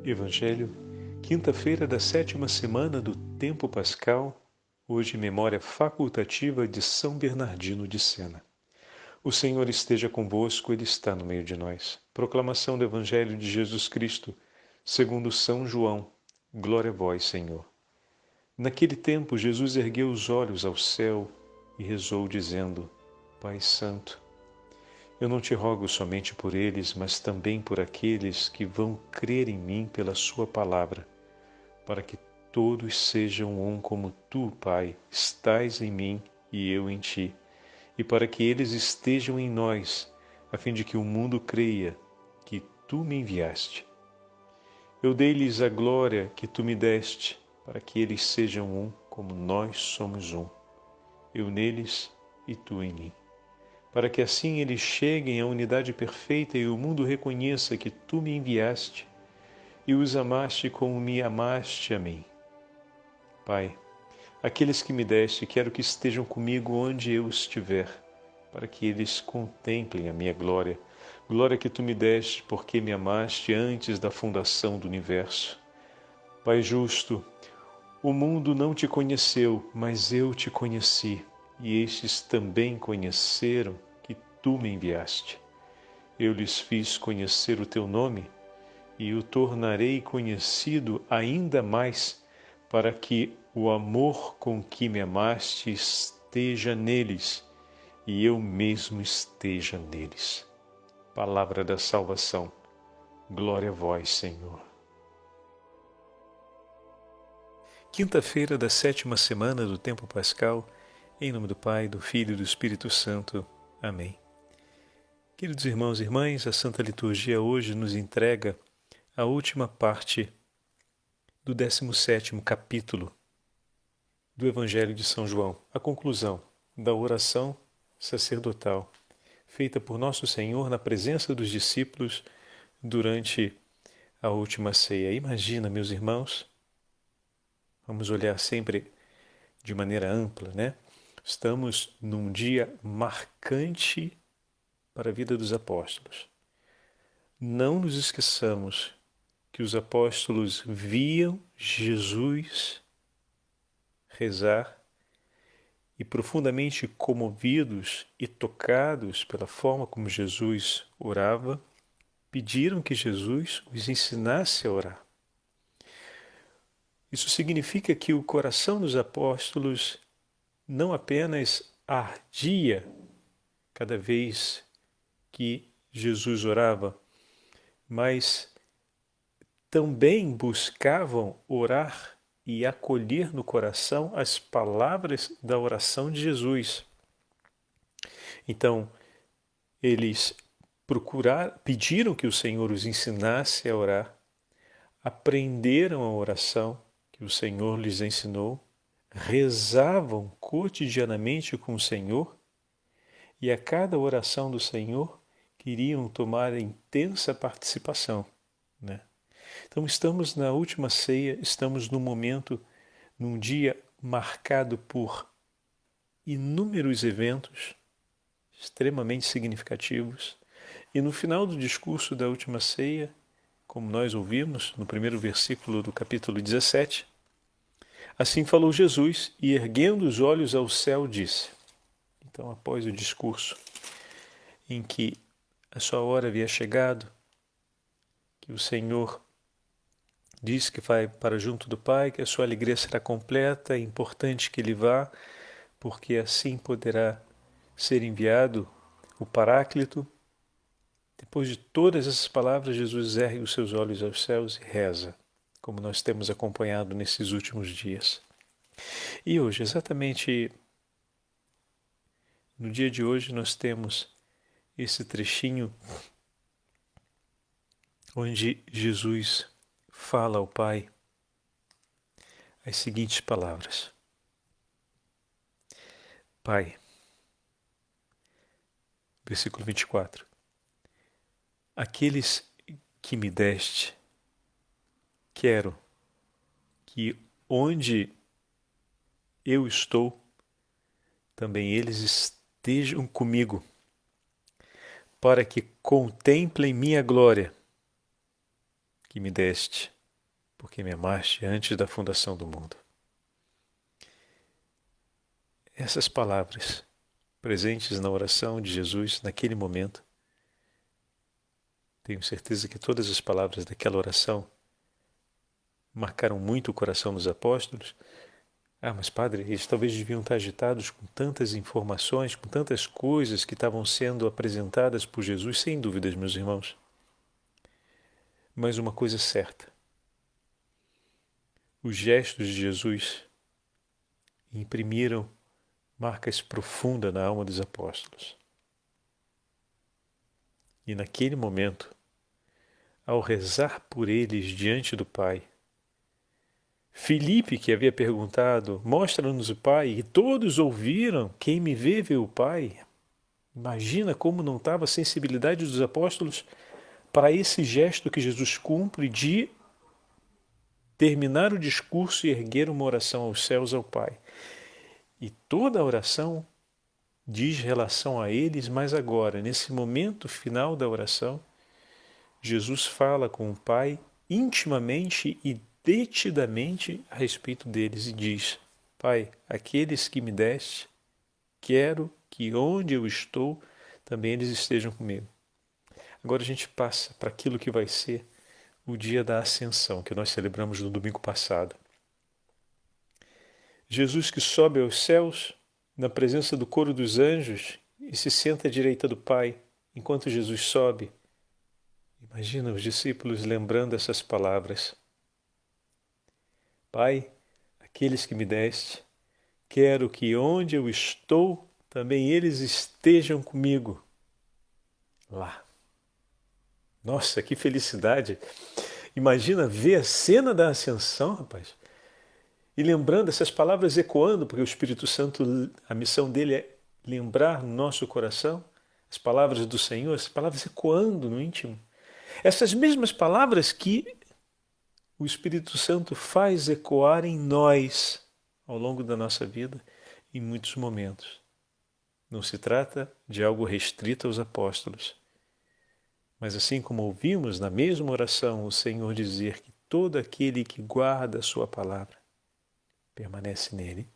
Evangelho, quinta-feira da sétima semana do tempo pascal, hoje memória facultativa de São Bernardino de Sena. O Senhor esteja convosco, Ele está no meio de nós. Proclamação do Evangelho de Jesus Cristo, segundo São João. Glória a vós, Senhor. Naquele tempo, Jesus ergueu os olhos ao céu e rezou, dizendo: Pai Santo, eu não te rogo somente por eles, mas também por aqueles que vão crer em mim pela sua palavra, para que todos sejam um como tu, Pai, estás em mim e eu em ti, e para que eles estejam em nós, a fim de que o mundo creia que tu me enviaste. Eu dei-lhes a glória que tu me deste, para que eles sejam um como nós somos um, eu neles e tu em mim, para que assim eles cheguem à unidade perfeita e o mundo reconheça que tu me enviaste e os amaste como me amaste a mim. Pai, aqueles que me deste, quero que estejam comigo onde eu estiver, para que eles contemplem a minha glória, glória que tu me deste porque me amaste antes da fundação do universo. Pai justo, o mundo não te conheceu, mas eu te conheci, e estes também conheceram que tu me enviaste. Eu lhes fiz conhecer o teu nome e o tornarei conhecido ainda mais, para que o amor com que me amaste esteja neles e eu mesmo esteja neles. Palavra da salvação. Glória a vós, Senhor. Quinta-feira da sétima semana do tempo pascal, em nome do Pai, do Filho e do Espírito Santo. Amém. Queridos irmãos e irmãs, a Santa Liturgia hoje nos entrega a última parte do 17º capítulo do Evangelho de São João, a conclusão da oração sacerdotal feita por Nosso Senhor na presença dos discípulos durante a última ceia. Imagina, meus irmãos, vamos olhar sempre de maneira ampla, né? Estamos num dia marcante para a vida dos apóstolos. Não nos esqueçamos que os apóstolos viam Jesus rezar e, profundamente comovidos e tocados pela forma como Jesus orava, pediram que Jesus os ensinasse a orar. Isso significa que o coração dos apóstolos não apenas ardia cada vez que Jesus orava, mas também buscavam orar e acolher no coração as palavras da oração de Jesus. Então, eles pediram que o Senhor os ensinasse a orar, aprenderam a oração que o Senhor lhes ensinou, rezavam cotidianamente com o Senhor e a cada oração do Senhor queriam tomar intensa participação, né? Então estamos na última ceia, estamos num momento, num dia marcado por inúmeros eventos extremamente significativos. E no final do discurso da última ceia, como nós ouvimos no primeiro versículo do capítulo 17, assim falou Jesus e erguendo os olhos ao céu disse. Então, após o discurso em que a sua hora havia chegado, que o Senhor diz que vai para junto do Pai, que a sua alegria será completa, é importante que ele vá, porque assim poderá ser enviado o Paráclito. Depois de todas essas palavras, Jesus ergue os seus olhos aos céus e reza, como nós temos acompanhado nesses últimos dias. E hoje, exatamente no dia de hoje, nós temos esse trechinho onde Jesus fala ao Pai as seguintes palavras. Pai, versículo 24, aqueles que me deste, quero que onde eu estou, também eles estejam comigo, para que contemplem minha glória que me deste, porque me amaste antes da fundação do mundo. Essas palavras, presentes na oração de Jesus naquele momento, tenho certeza que todas as palavras daquela oração marcaram muito o coração dos apóstolos. Mas padre, eles talvez deviam estar agitados com tantas informações, com tantas coisas que estavam sendo apresentadas por Jesus, sem dúvidas, meus irmãos. Mas uma coisa é certa, os gestos de Jesus imprimiram marcas profundas na alma dos apóstolos. E naquele momento, ao rezar por eles diante do Pai, Filipe, que havia perguntado, mostra-nos o Pai, e todos ouviram, quem me vê o Pai. Imagina como não estava a sensibilidade dos apóstolos para esse gesto que Jesus cumpre de terminar o discurso e erguer uma oração aos céus ao Pai. E toda a oração diz relação a eles, mas agora, nesse momento final da oração, Jesus fala com o Pai intimamente e detidamente a respeito deles e diz: Pai, aqueles que me deste, quero que onde eu estou, também eles estejam comigo. Agora a gente passa para aquilo que vai ser o dia da Ascensão, que nós celebramos no domingo passado. Jesus que sobe aos céus, na presença do coro dos anjos, e se senta à direita do Pai, enquanto Jesus sobe. Imagina os discípulos lembrando essas palavras. Pai, aqueles que me deste, quero que onde eu estou, também eles estejam comigo. Lá. Nossa, que felicidade! Imagina ver a cena da Ascensão, rapaz. E lembrando essas palavras ecoando, porque o Espírito Santo, a missão dele é lembrar no nosso coração as palavras do Senhor, as palavras ecoando no íntimo. Essas mesmas palavras que o Espírito Santo faz ecoar em nós ao longo da nossa vida, em muitos momentos. Não se trata de algo restrito aos apóstolos. Mas assim como ouvimos na mesma oração o Senhor dizer que todo aquele que guarda a sua palavra permanece nele,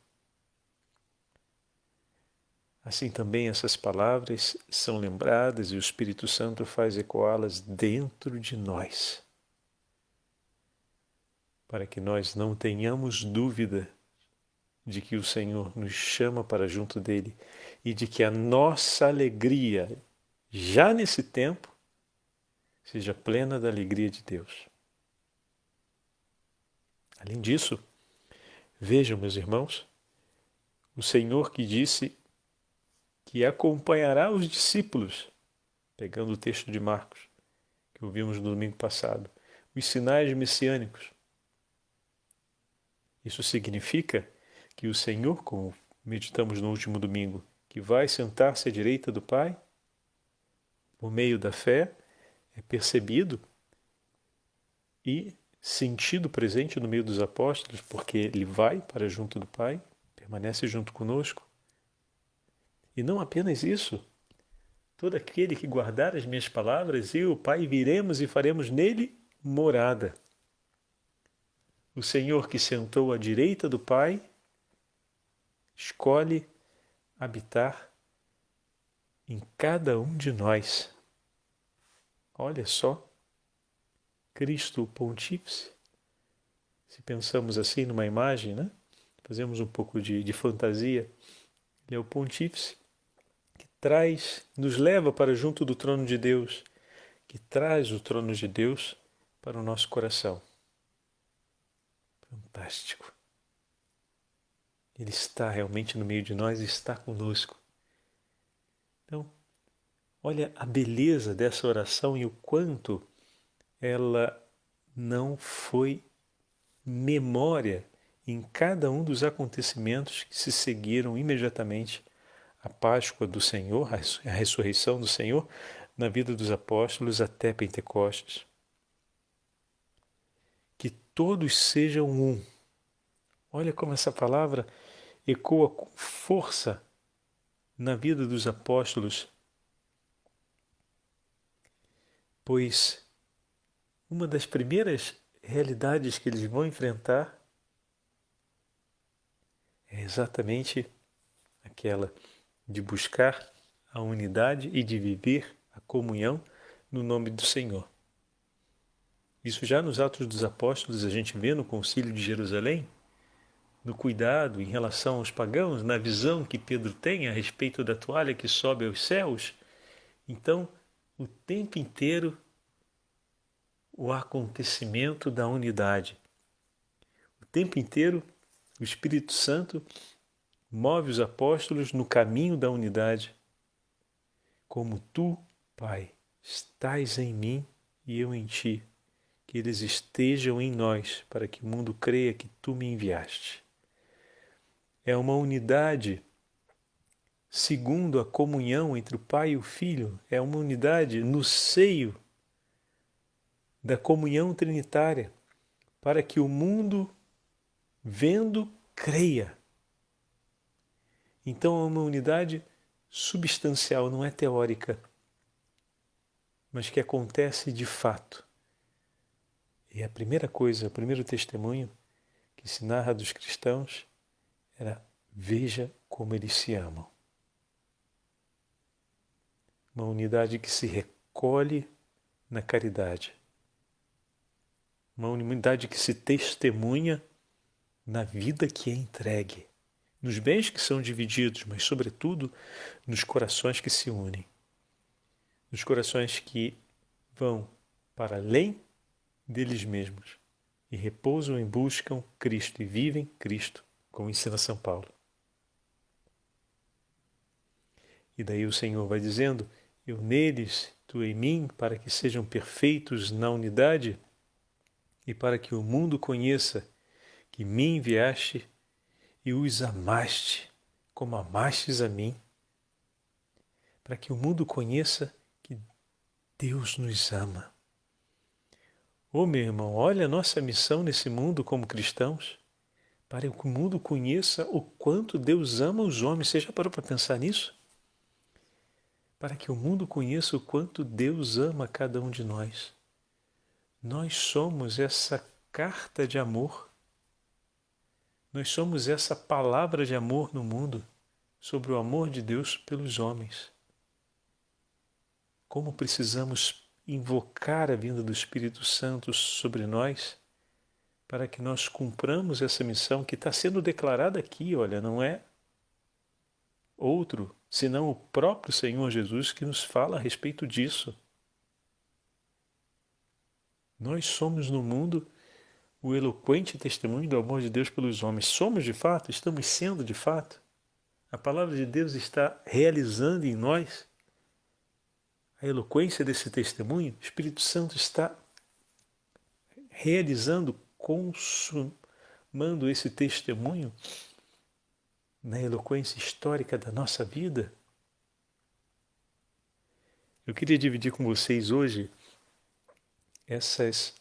assim também essas palavras são lembradas e o Espírito Santo faz ecoá-las dentro de nós, para que nós não tenhamos dúvida de que o Senhor nos chama para junto dele e de que a nossa alegria, já nesse tempo, seja plena da alegria de Deus. Além disso, vejam, meus irmãos, o Senhor que disse que acompanhará os discípulos, pegando o texto de Marcos, que ouvimos no domingo passado, os sinais messiânicos. Isso significa que o Senhor, como meditamos no último domingo, que vai sentar-se à direita do Pai, por meio da fé, é percebido e sentido presente no meio dos apóstolos, porque ele vai para junto do Pai, permanece junto conosco. E não apenas isso, todo aquele que guardar as minhas palavras, eu e o Pai viremos e faremos nele morada. O Senhor que sentou à direita do Pai, escolhe habitar em cada um de nós. Olha só, Cristo Pontífice, se pensamos assim numa imagem, né? Fazemos um pouco de fantasia, ele é o Pontífice que nos leva para junto do trono de Deus, que traz o trono de Deus para o nosso coração. Fantástico. Ele está realmente no meio de nós e está conosco. Então, olha a beleza dessa oração e o quanto ela não foi memória em cada um dos acontecimentos que se seguiram imediatamente à Páscoa do Senhor, a ressurreição do Senhor, na vida dos apóstolos até Pentecostes. Que todos sejam um. Olha como essa palavra ecoa com força na vida dos apóstolos, pois uma das primeiras realidades que eles vão enfrentar é exatamente aquela de buscar a unidade e de viver a comunhão no nome do Senhor. Isso já nos Atos dos Apóstolos a gente vê no Concílio de Jerusalém, no cuidado em relação aos pagãos, na visão que Pedro tem a respeito da toalha que sobe aos céus. Então, o tempo inteiro, o acontecimento da unidade. O tempo inteiro, o Espírito Santo move os apóstolos no caminho da unidade. Como tu, Pai, estás em mim e eu em ti, que eles estejam em nós, para que o mundo creia que tu me enviaste. É uma unidade segundo a comunhão entre o Pai e o Filho, é uma unidade no seio da comunhão trinitária, para que o mundo, vendo, creia. Então é uma unidade substancial, não é teórica, mas que acontece de fato. E a primeira coisa, o primeiro testemunho que se narra dos cristãos era: veja como eles se amam. Uma unidade que se recolhe na caridade. Uma unidade que se testemunha na vida que é entregue. Nos bens que são divididos, mas sobretudo nos corações que se unem. Nos corações que vão para além deles mesmos e repousam e buscam Cristo e vivem Cristo, como ensina São Paulo. E daí o Senhor vai dizendo: eu neles, tu em mim, para que sejam perfeitos na unidade e para que o mundo conheça que me enviaste e os amaste como amastes a mim, para que o mundo conheça que Deus nos ama. Ô meu irmão, olha a nossa missão nesse mundo como cristãos, para que o mundo conheça o quanto Deus ama os homens. Você já parou para pensar nisso? Para que o mundo conheça o quanto Deus ama cada um de nós. Nós somos essa carta de amor. Nós somos essa palavra de amor no mundo, sobre o amor de Deus pelos homens. Como precisamos invocar a vinda do Espírito Santo sobre nós, para que nós cumpramos essa missão que está sendo declarada aqui, olha, não é outro, senão o próprio Senhor Jesus que nos fala a respeito disso. Nós somos no mundo o eloquente testemunho do amor de Deus pelos homens. Somos de fato? Estamos sendo de fato? A palavra de Deus está realizando em nós a eloquência desse testemunho? O Espírito Santo está realizando, consumando esse testemunho na eloquência histórica da nossa vida? Eu queria dividir com vocês hoje essas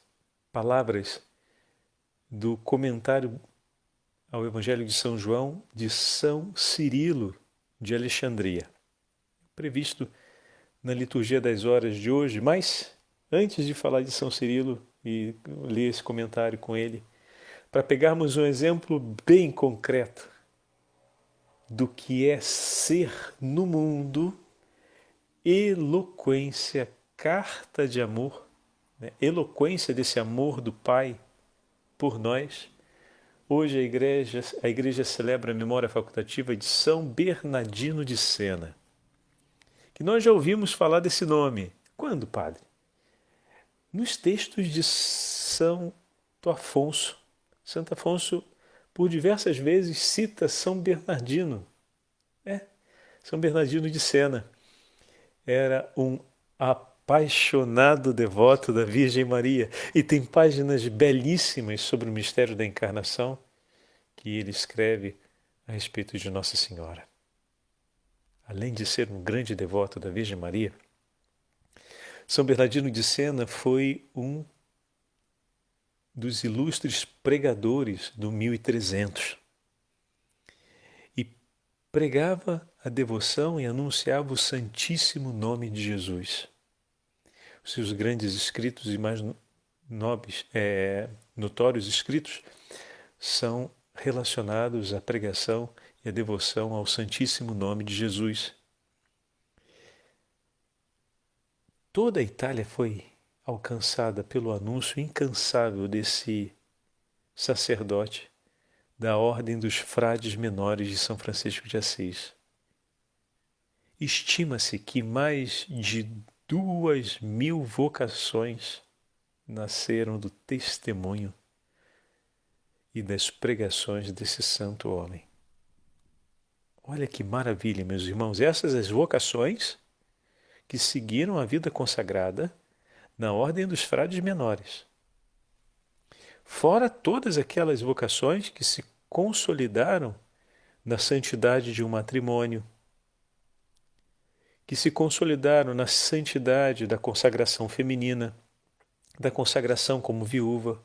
palavras do comentário ao Evangelho de São João de São Cirilo de Alexandria, previsto na liturgia das horas de hoje. Mas antes de falar de São Cirilo e ler esse comentário com ele, para pegarmos um exemplo bem concreto do que é ser no mundo eloquência, carta de amor, né? Eloquência desse amor do Pai por nós. Hoje a igreja celebra a memória facultativa de São Bernardino de Sena, que nós já ouvimos falar desse nome. Quando, padre? Nos textos de Santo Afonso. Santo Afonso, por diversas vezes, cita São Bernardino. São Bernardino de Sena era um apaixonado devoto da Virgem Maria e tem páginas belíssimas sobre o mistério da encarnação que ele escreve a respeito de Nossa Senhora. Além de ser um grande devoto da Virgem Maria, São Bernardino de Sena foi um dos ilustres pregadores do 1300 e pregava a devoção e anunciava o Santíssimo Nome de Jesus. Os seus grandes escritos e mais notórios escritos são relacionados à pregação e à devoção ao Santíssimo Nome de Jesus. Toda a Itália foi alcançada pelo anúncio incansável desse sacerdote da Ordem dos Frades Menores de São Francisco de Assis. Estima-se que mais de 2.000 vocações nasceram do testemunho e das pregações desse santo homem. Olha que maravilha, meus irmãos, essas as vocações que seguiram a vida consagrada na Ordem dos Frades Menores. Fora todas aquelas vocações que se consolidaram na santidade de um matrimônio, que se consolidaram na santidade da consagração feminina, da consagração como viúva,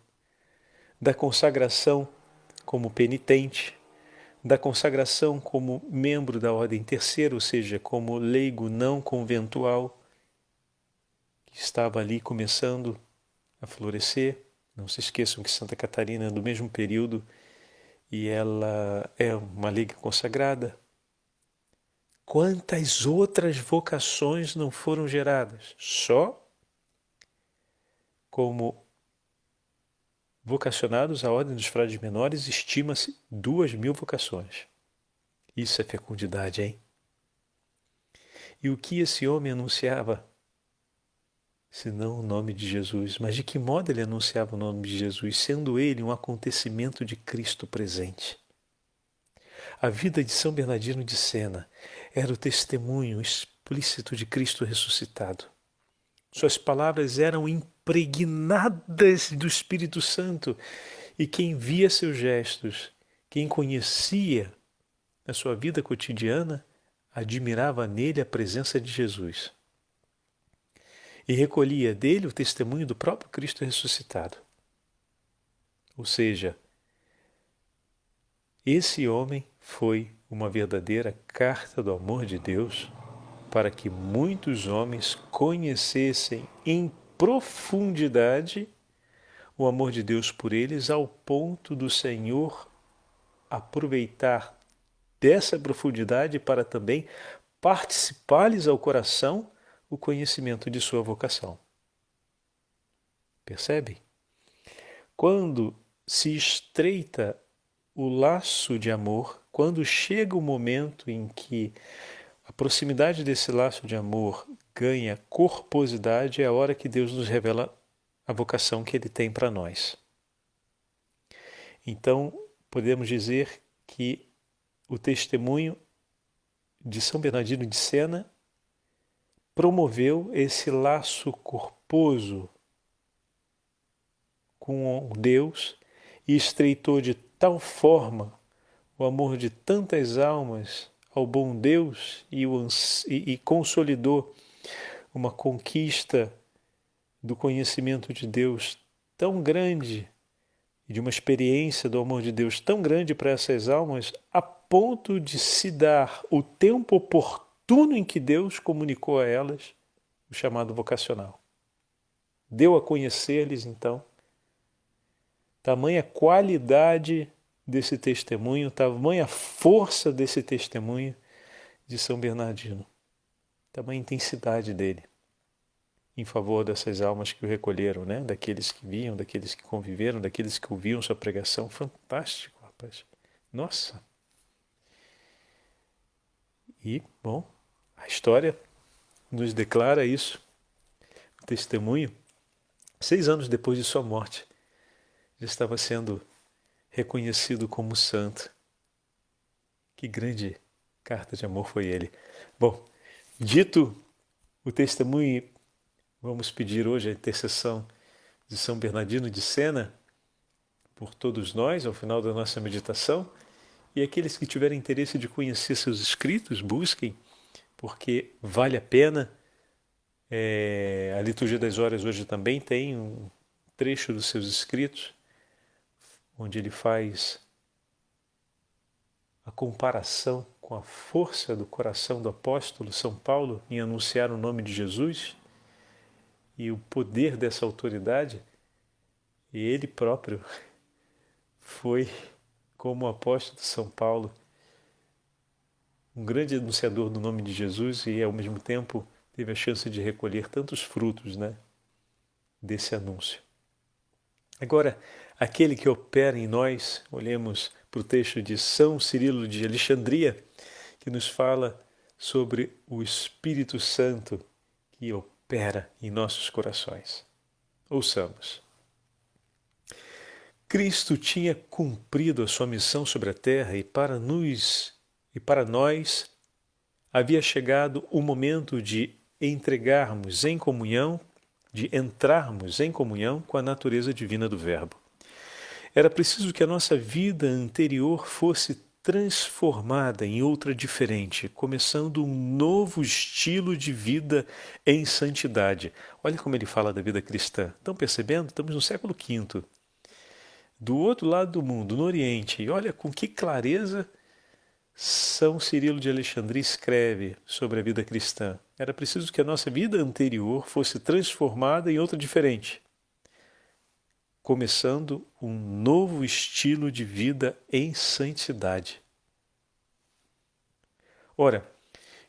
da consagração como penitente, da consagração como membro da ordem terceira, ou seja, como leigo não conventual, que estava ali começando a florescer. Não se esqueçam que Santa Catarina é do mesmo período e ela é uma leiga consagrada. Quantas outras vocações não foram geradas? Só como vocacionados à Ordem dos Frades Menores, estima-se 2.000 vocações. Isso é fecundidade, hein? E o que esse homem anunciava? Senão o nome de Jesus. Mas de que modo ele anunciava o nome de Jesus? Sendo ele um acontecimento de Cristo presente. A vida de São Bernardino de Sena era o testemunho explícito de Cristo ressuscitado. Suas palavras eram impregnadas do Espírito Santo e quem via seus gestos, quem conhecia a sua vida cotidiana, admirava nele a presença de Jesus e recolhia dele o testemunho do próprio Cristo ressuscitado. Ou seja, esse homem foi uma verdadeira carta do amor de Deus para que muitos homens conhecessem em profundidade o amor de Deus por eles, ao ponto do Senhor aproveitar dessa profundidade para também participar-lhes ao coração o conhecimento de sua vocação. Percebe? Quando se estreita o laço de amor, quando chega o momento em que a proximidade desse laço de amor ganha corposidade, é a hora que Deus nos revela a vocação que Ele tem para nós. Então, podemos dizer que o testemunho de São Bernardino de Sena promoveu esse laço corposo com Deus e estreitou de tal forma o amor de tantas almas ao bom Deus e consolidou uma conquista do conhecimento de Deus tão grande e de uma experiência do amor de Deus tão grande para essas almas, a ponto de se dar o tempo oportuno em que Deus comunicou a elas o chamado vocacional. Deu a conhecer-lhes, então, tamanha qualidade desse testemunho, tamanha força desse testemunho de São Bernardino, tamanha intensidade dele em favor dessas almas que o recolheram, né? Daqueles que viam, daqueles que conviveram, daqueles que ouviam sua pregação. Fantástico, rapaz. Nossa! E, bom, a história nos declara isso. O testemunho, 6 anos depois de sua morte, já estava sendo reconhecido como santo. Que grande carta de amor foi ele. Bom, dito o testemunho, vamos pedir hoje a intercessão de São Bernardino de Sena por todos nós, ao final da nossa meditação. E aqueles que tiverem interesse de conhecer seus escritos, busquem, porque vale a pena. A Liturgia das Horas hoje também tem um trecho dos seus escritos, onde ele faz a comparação com a força do coração do apóstolo São Paulo em anunciar o nome de Jesus e o poder dessa autoridade E ele próprio foi, como o apóstolo São Paulo, um grande anunciador do nome de Jesus e, ao mesmo tempo, teve a chance de recolher tantos frutos, né, desse anúncio. Agora, aquele que opera em nós, olhemos para o texto de São Cirilo de Alexandria, que nos fala sobre o Espírito Santo que opera em nossos corações. Ouçamos. Cristo tinha cumprido a sua missão sobre a terra e para nós havia chegado o momento de entregarmos em comunhão, de entrarmos em comunhão com a natureza divina do Verbo. Era preciso que a nossa vida anterior fosse transformada em outra diferente, começando um novo estilo de vida em santidade. Olha como ele fala da vida cristã. Estão percebendo? Estamos no século V. Do outro lado do mundo, no Oriente. E olha com que clareza São Cirilo de Alexandria escreve sobre a vida cristã. Era preciso que a nossa vida anterior fosse transformada em outra diferente, começando um novo estilo de vida em santidade. Ora,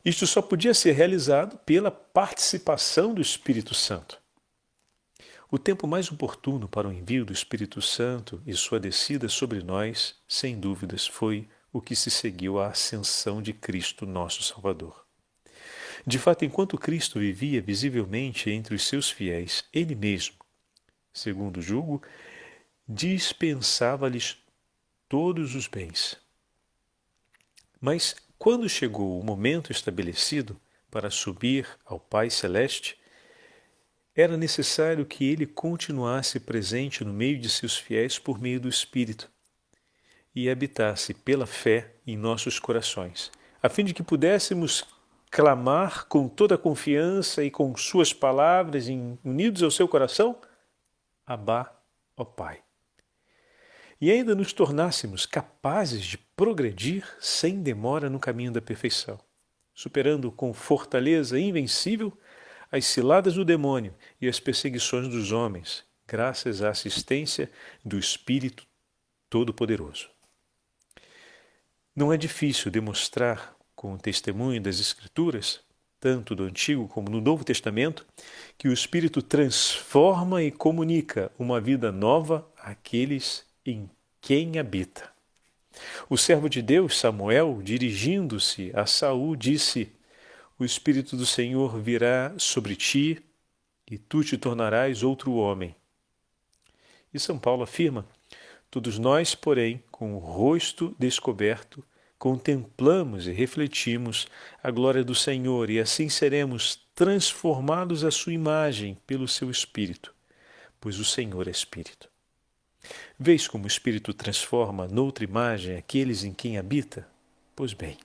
isto só podia ser realizado pela participação do Espírito Santo. O tempo mais oportuno para o envio do Espírito Santo e sua descida sobre nós, sem dúvidas, foi o que se seguiu à ascensão de Cristo, nosso Salvador. De fato, enquanto Cristo vivia visivelmente entre os seus fiéis, Ele mesmo, segundo julgo, dispensava-lhes todos os bens. Mas, quando chegou o momento estabelecido para subir ao Pai Celeste, era necessário que Ele continuasse presente no meio de seus fiéis por meio do Espírito e habitasse pela fé em nossos corações, a fim de que pudéssemos clamar com toda a confiança e com suas palavras unidos ao seu coração, Abá, ó Pai. E ainda nos tornássemos capazes de progredir sem demora no caminho da perfeição, superando com fortaleza invencível as ciladas do demônio e as perseguições dos homens, graças à assistência do Espírito Todo-Poderoso. Não é difícil demonstrar com o testemunho das Escrituras, tanto do Antigo como no Novo Testamento, que o Espírito transforma e comunica uma vida nova àqueles em quem habita. O servo de Deus, Samuel, dirigindo-se a Saul, disse: O Espírito do Senhor virá sobre ti e tu te tornarás outro homem. E São Paulo afirma: Todos nós, porém, com o rosto descoberto, contemplamos e refletimos a glória do Senhor e assim seremos transformados à sua imagem pelo seu Espírito, pois o Senhor é Espírito. Vês como o Espírito transforma noutra imagem aqueles em quem habita? Pois bem,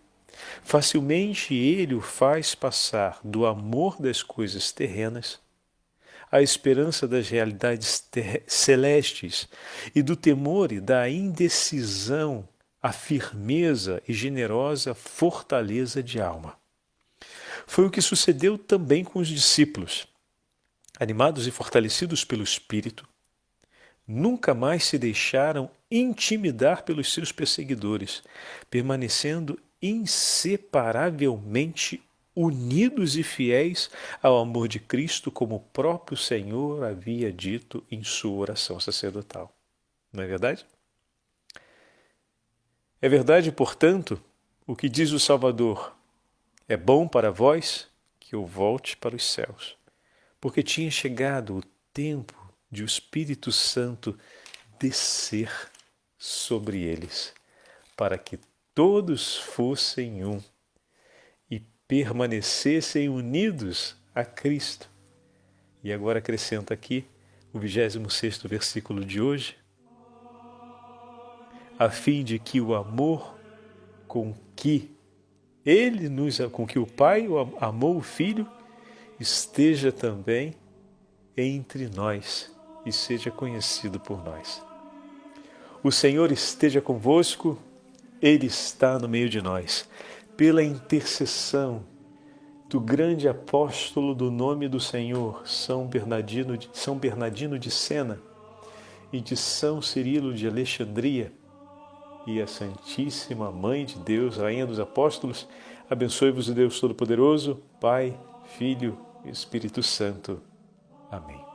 facilmente ele o faz passar do amor das coisas terrenas à esperança das realidades celestes e do temor e da indecisão à firmeza e generosa fortaleza de alma. Foi o que sucedeu também com os discípulos. Animados e fortalecidos pelo Espírito, nunca mais se deixaram intimidar pelos seus perseguidores, permanecendo inseparavelmente unidos e fiéis ao amor de Cristo, como o próprio Senhor havia dito em sua oração sacerdotal. Não é verdade? É verdade, portanto, o que diz o Salvador: é bom para vós que eu volte para os céus, porque tinha chegado o tempo de o Espírito Santo descer sobre eles, para que todos fossem um e permanecessem unidos a Cristo. E agora acrescenta aqui o 26º versículo de hoje, a fim de que o amor com que o Pai amou o Filho esteja também entre nós e seja conhecido por nós. O Senhor esteja convosco, Ele está no meio de nós. Pela intercessão do grande apóstolo do nome do Senhor, São Bernardino de Sena, e de São Cirilo de Alexandria, e a Santíssima Mãe de Deus, Rainha dos Apóstolos, abençoe-vos o Deus Todo-Poderoso, Pai, Filho e Espírito Santo. Amém.